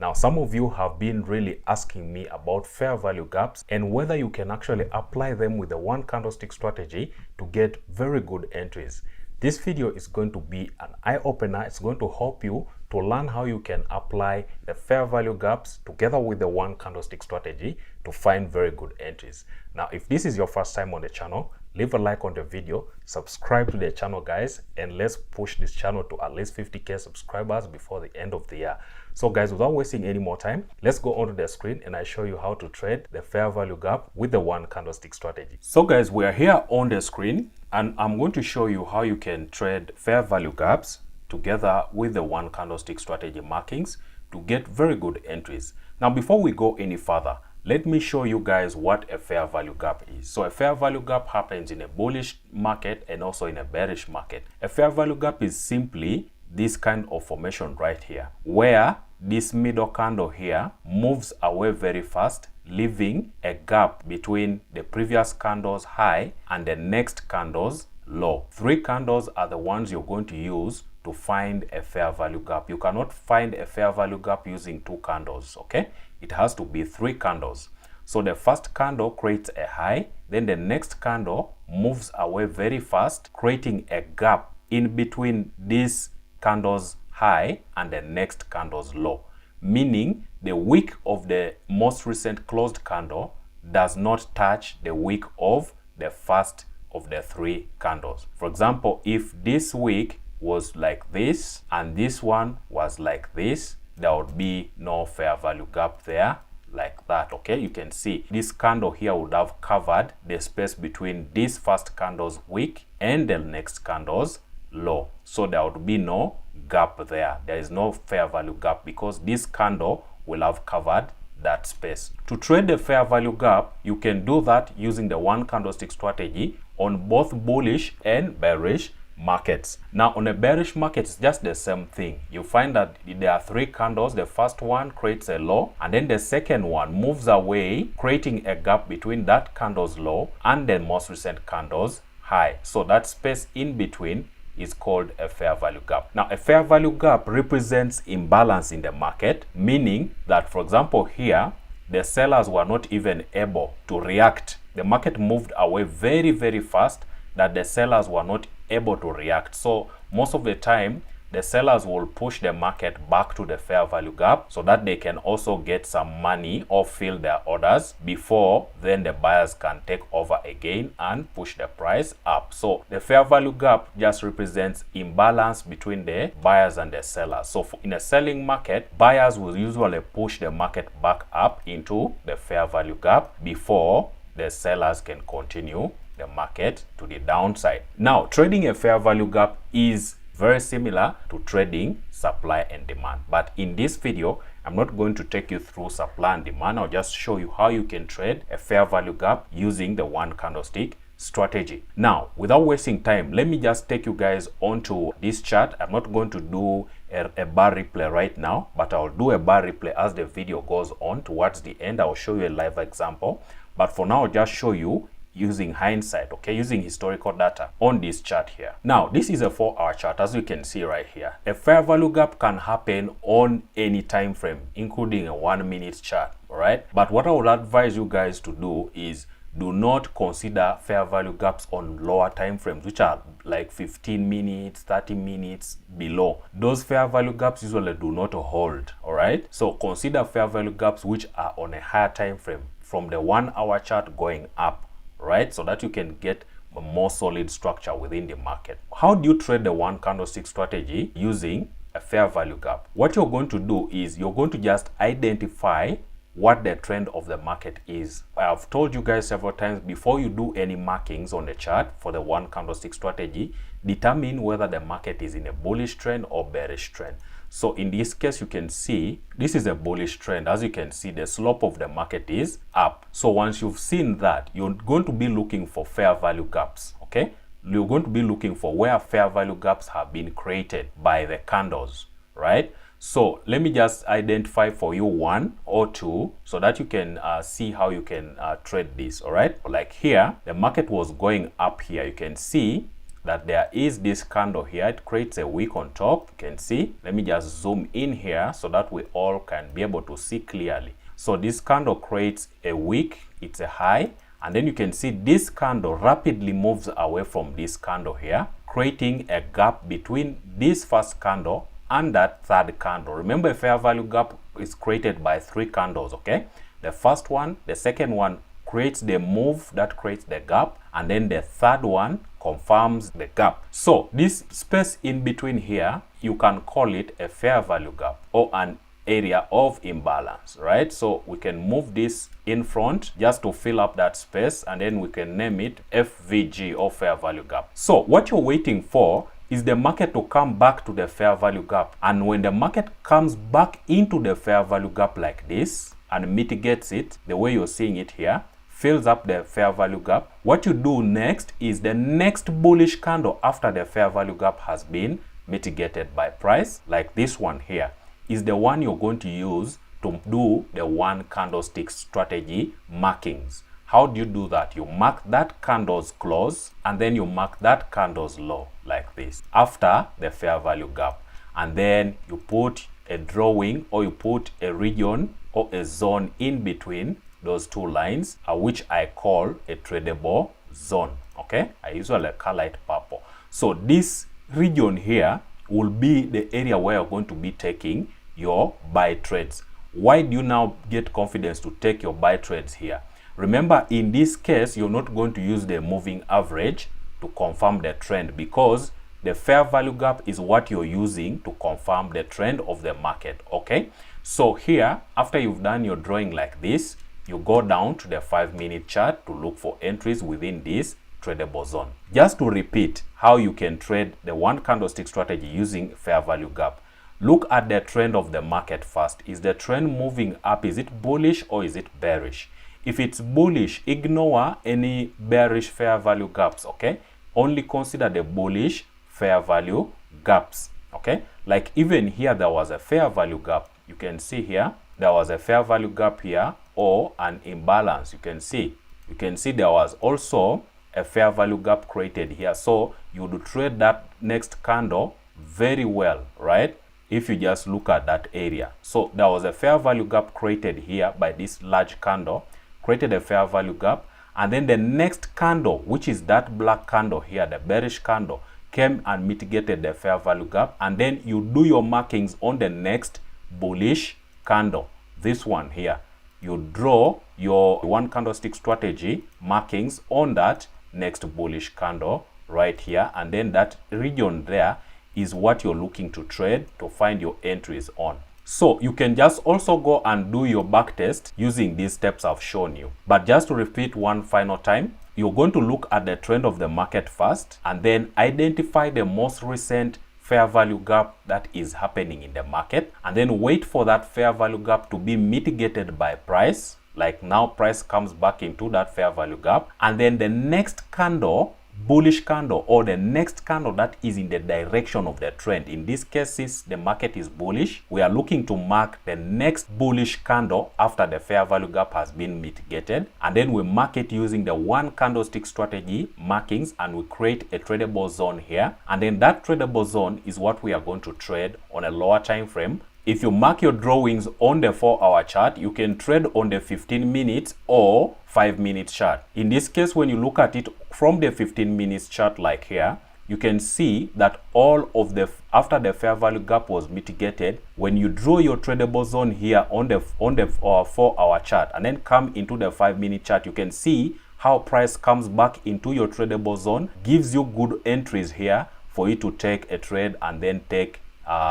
Now, some of you have been really asking me about fair value gaps and whether you can actually apply them with the one candlestick strategy to get very good entries. This video is going to be an eye-opener. It's going to help you to learn how you can apply the fair value gaps together with the one candlestick strategy to find very good entries. Now, if this is your first time on the channel, leave a like on the video, subscribe to the channel, guys, and let's push this channel to at least 50k subscribers before the end of the year. So guys, without wasting any more time, let's go onto the screen and I show you how to trade the fair value gap with the one candlestick strategy. So guys, we are here on the screen and I'm going to show you how you can trade fair value gaps together with the one candlestick strategy markings to get very good entries. Now, before we go any further, let me show you guys what a fair value gap is. So a fair value gap happens in a bullish market and also in a bearish market. A fair value gap is simply this kind of formation right here, where this middle candle here moves away very fast, leaving a gap between the previous candle's high and the next candle's low. 3 candles are the ones you're going to use to find a fair value gap. You cannot find a fair value gap using 2 candles, okay? It has to be 3 candles. So the first candle creates a high, then the next candle moves away very fast, creating a gap in between this candle's high and the next candle's low, meaning the wick of the most recent closed candle does not touch the wick of the first of the 3 candles. For example, if this wick was like this and this one was like this, there would be no fair value gap there like that. Okay, you can see this candle here would have covered the space between this first candle's wick and the next candle's low, so there would be no gap there. There is no fair value gap because this candle will have covered that space. To trade the fair value gap, you can do that using the one candlestick strategy on both bullish and bearish markets. Now, on a bearish market, it's just the same thing. You find that there are 3 candles. The first one creates a low, and then the second one moves away, creating a gap between that candle's low and the most recent candle's high. So that space in between is called a fair value gap. Now, a fair value gap represents imbalance in the market, meaning that, for example, here, the sellers were not even able to react. The market moved away very, very fast that the sellers were not able to react. So most of the time, the sellers will push the market back to the fair value gap so that they can also get some money or fill their orders before then the buyers can take over again and push the price up. So the fair value gap just represents imbalance between the buyers and the sellers. So in a selling market, buyers will usually push the market back up into the fair value gap before the sellers can continue the market to the downside. Now, trading a fair value gap is very similar to trading supply and demand, but in this video I'm not going to take you through supply and demand. I'll just show you how you can trade a fair value gap using the one candlestick strategy. Now, without wasting time, let me just take you guys onto this chart. I'm not going to do a bar replay right now, but I'll do a bar replay as the video goes on. Towards the end, I'll show you a live example, but for now I'll just show you using hindsight, okay, using historical data on this chart here. Now, this is a 4-hour chart, as you can see right here. A fair value gap can happen on any time frame, including a 1-minute chart, all right? But what I would advise you guys to do is do not consider fair value gaps on lower time frames, which are like 15 minutes, 30 minutes below. Those fair value gaps usually do not hold, all right? So consider fair value gaps which are on a higher time frame, from the 1-hour chart going up, right? So that you can get a more solid structure within the market. How do you trade the one candlestick strategy using a fair value gap? What you're going to do is you're going to just identify what the trend of the market is. I've told you guys several times, before you do any markings on the chart for the one candlestick strategy, determine whether the market is in a bullish trend or bearish trend. So in this case, you can see this is a bullish trend. As you can see, the slope of the market is up. So once you've seen that, you're going to be looking for fair value gaps, okay? You're going to be looking for where fair value gaps have been created by the candles, right? So let me just identify for you 1 or 2 so that you can see how you can trade this, all right? Like here, the market was going up here. You can see that there is this candle here. It creates a wick on top. You can see. Let me just zoom in here so that we all can be able to see clearly. So this candle creates a wick. It's a high. And then you can see this candle rapidly moves away from this candle here, creating a gap between this first candle and that third candle. Remember, a fair value gap is created by 3 candles, okay? The first one, the second one creates the move that creates the gap, and then the third one confirms the gap. So this space in between here, you can call it a fair value gap or an area of imbalance, right? So we can move this in front just to fill up that space, and then we can name it FVG or fair value gap. So what you're waiting for is the market to come back to the fair value gap, and when the market comes back into the fair value gap like this and mitigates it the way you're seeing it here, fills up the fair value gap, what you do next is the next bullish candle after the fair value gap has been mitigated by price, like this one here, is the one you're going to use to do the 1 candlestick strategy markings. How do you do that? You mark that candle's close and then you mark that candle's low like this after the fair value gap, and then you put a drawing or you put a region or a zone in between those 2 lines, which I call a tradable zone. Okay, I usually color it purple. So this region here will be the area where you're going to be taking your buy trades. Why do you now get confidence to take your buy trades here? Remember, in this case, you're not going to use the moving average to confirm the trend, because the fair value gap is what you're using to confirm the trend of the market. Okay, so here, after you've done your drawing like this, you go down to the 5-minute chart to look for entries within this tradable zone. Just to repeat how you can trade the 1 candlestick strategy using fair value gap. Look at the trend of the market first. Is the trend moving up? Is it bullish or is it bearish? If it's bullish, ignore any bearish fair value gaps, okay? Only consider the bullish fair value gaps, okay? Like even here, there was a fair value gap. You can see here, there was a fair value gap here or an imbalance. You can see there was also a fair value gap created here. So you would trade that next candle very well, right? If you just look at that area. So there was a fair value gap created here by this large candle, created a fair value gap, and then the next candle, which is that black candle here, the bearish candle, came and mitigated the fair value gap, and then you do your markings on the next bullish candle, this one here. You draw your 1 candlestick strategy markings on that next bullish candle right here, and then that region there is what you're looking to trade to find your entries on. So you can just also go and do your back test using these steps I've shown you. But just to repeat one final time, you're going to look at the trend of the market first, and then identify the most recent fair value gap that is happening in the market, and then wait for that fair value gap to be mitigated by price. Like now price comes back into that fair value gap, and then the next candle, bullish candle, or the next candle that is in the direction of the trend. In this case, since the market is bullish, we are looking to mark the next bullish candle after the fair value gap has been mitigated, and then we mark it using the 1 candlestick strategy markings, and we create a tradable zone here, and then that tradable zone is what we are going to trade on a lower time frame. If you mark your drawings on the 4-hour chart, you can trade on the 15 minutes or 5-minute chart. In this case, when you look at it from the 15 minutes chart like here, you can see that all of the after the fair value gap was mitigated, when you draw your tradable zone here on the 4-hour chart and then come into the 5-minute chart, you can see how price comes back into your tradable zone, gives you good entries here for you to take a trade and then take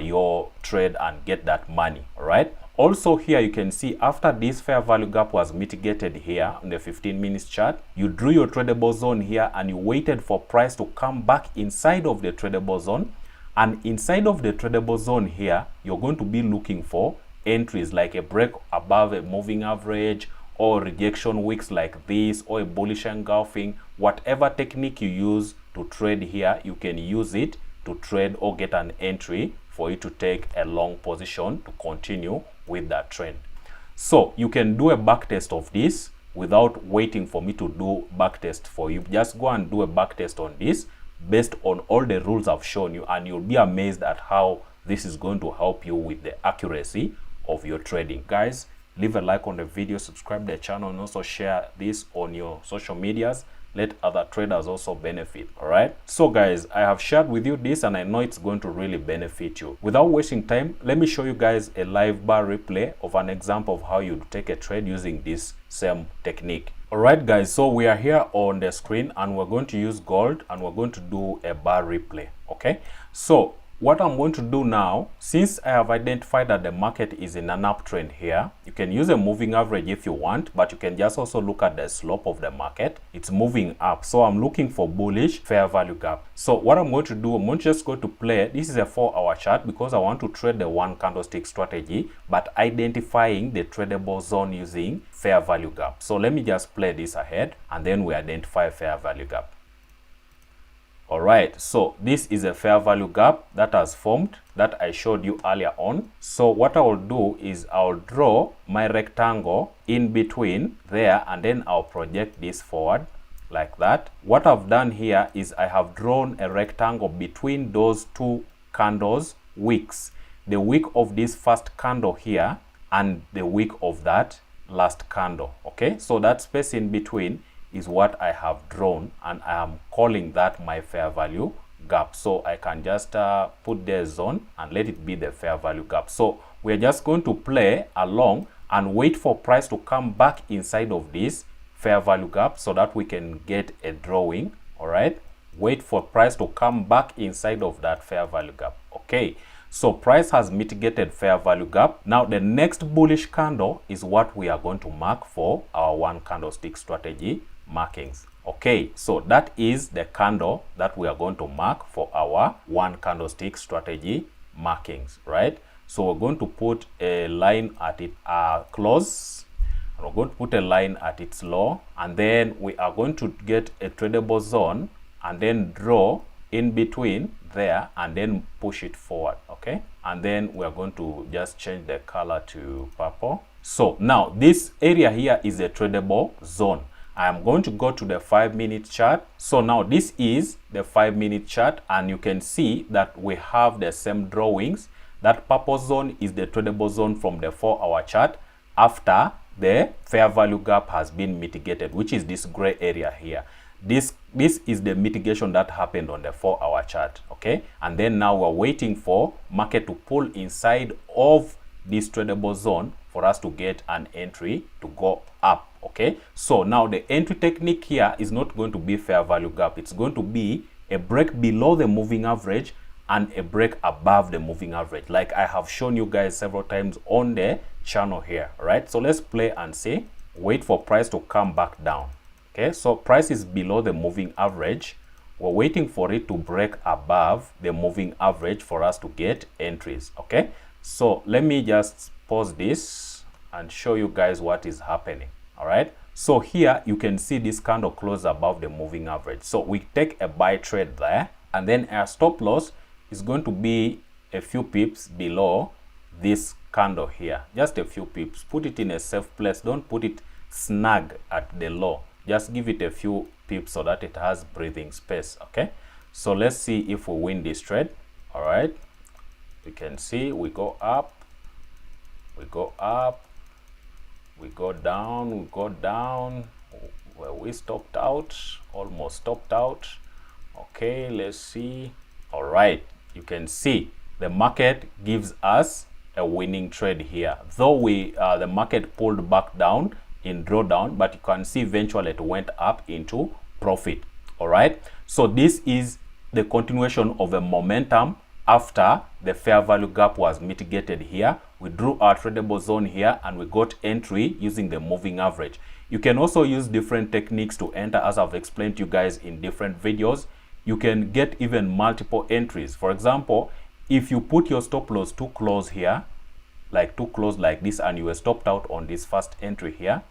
your trade and get that money. All right, also here you can see after this fair value gap was mitigated here on the 15 minutes chart, you drew your tradable zone here and you waited for price to come back inside of the tradable zone, and inside of the tradable zone here you're going to be looking for entries like a break above a moving average or rejection wicks like this, or a bullish engulfing. Whatever technique you use to trade here, you can use it to trade or get an entry for you to take a long position to continue with that trend. So you can do a back test of this without waiting for me to do back test for you. Just go and do a back test on this based on all the rules I've shown you, and you'll be amazed at how this is going to help you with the accuracy of your trading. Guys, leave a like on the video, subscribe to the channel, and also share this on your social medias. Let other traders also benefit. All right, so guys, I have shared with you this and I know it's going to really benefit you. Without wasting time, let me show you guys a live bar replay of an example of how you take a trade using this same technique. All right guys, so we are here on the screen and we're going to use gold and we're going to do a bar replay. Okay, so what I'm going to do now, since I have identified that the market is in an uptrend here, you can use a moving average if you want, but you can just also look at the slope of the market. It's moving up, so I'm looking for bullish fair value gap. So what I'm going to do, I'm going to just go to play. This is a 4-hour chart because I want to trade the one candlestick strategy, but identifying the tradable zone using fair value gap. So let me just play this ahead and then we identify fair value gap. All right, so this is a fair value gap that has formed that I showed you earlier on. So what I will do is I'll draw my rectangle in between there and then I'll project this forward like that. What I've done here is I have drawn a rectangle between those two candles wicks, the wick of this first candle here and the wick of that last candle. Okay, so that space in between is what I have drawn and I am calling that my fair value gap. So I can just put the zone and let it be the fair value gap. So we're just going to play along and wait for price to come back inside of this fair value gap so that we can get a drawing. All right, wait for price to come back inside of that fair value gap. Okay, so price has mitigated fair value gap. Now the next bullish candle is what we are going to mark for our one candlestick strategy markings. Okay, so that is the candle that we are going to mark for our one candlestick strategy markings, right? So we're going to put a line at its close, and we're going to put a line at its low, and then we are going to get a tradable zone and then draw in between there and then push it forward. Okay, and then we are going to just change the color to purple. So now this area here is a tradable zone. I am going to go to the 5-minute chart. So now this is the 5-minute chart and you can see that we have the same drawings. That purple zone is the tradable zone from the 4-hour chart after the fair value gap has been mitigated, which is this gray area here. This is the mitigation that happened on the 4-hour chart. Okay, and then now we're waiting for market to pull inside of this tradable zone for us to get an entry to go up. Okay, so now the entry technique here is not going to be fair value gap. It's going to be a break below the moving average and a break above the moving average, like I have shown you guys several times on the channel here. Right, so let's play and see. Wait for price to come back down. Okay, so price is below the moving average. We're waiting for it to break above the moving average for us to get entries. Okay, so let me just pause this and show you guys what is happening. All right, so here you can see this candle close above the moving average. So we take a buy trade there, and then our stop loss is going to be a few pips below this candle here, just a few pips. Put it in a safe place. Don't put it snag at the low. Just give it a few pips so that it has breathing space. Okay, so let's see if we win this trade. All right, you can see we go up, we go up, we go down, we go down, where we stopped out, almost stopped out. Okay, let's see. All right, you can see the market gives us a winning trade here, though the market pulled back down in drawdown, but you can see eventually it went up into profit. All right, so this is the continuation of a momentum after the fair value gap was mitigated here. We drew our tradable zone here and we got entry using the moving average. You can also use different techniques to enter, as I've explained to you guys in different videos. You can get even multiple entries. For example, if you put your stop loss too close here, like too close like this, and you were stopped out on this first entry here,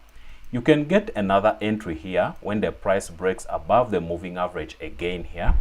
you can get another entry here when the price breaks above the moving average again here.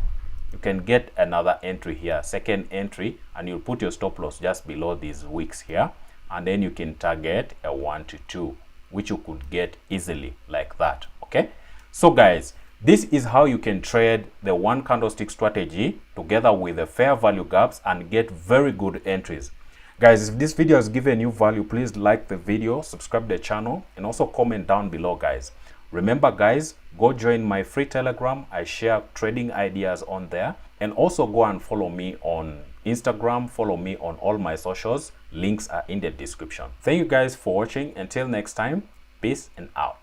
You can get another entry here, second entry, and you'll put your stop loss just below these wicks here, and then you can target a 1 to 2, which you could get easily like that. Okay, so guys, This is how you can trade the one candlestick strategy together with the fair value gaps and get very good entries. Guys, if this video has given you value, please like the video, subscribe to the channel, and also comment down below, guys. Remember, guys, go join my free Telegram. I share trading ideas on there. And also go and follow me on Instagram, follow me on all my socials. Links are in the description. Thank you guys for watching. Until next time, peace and out.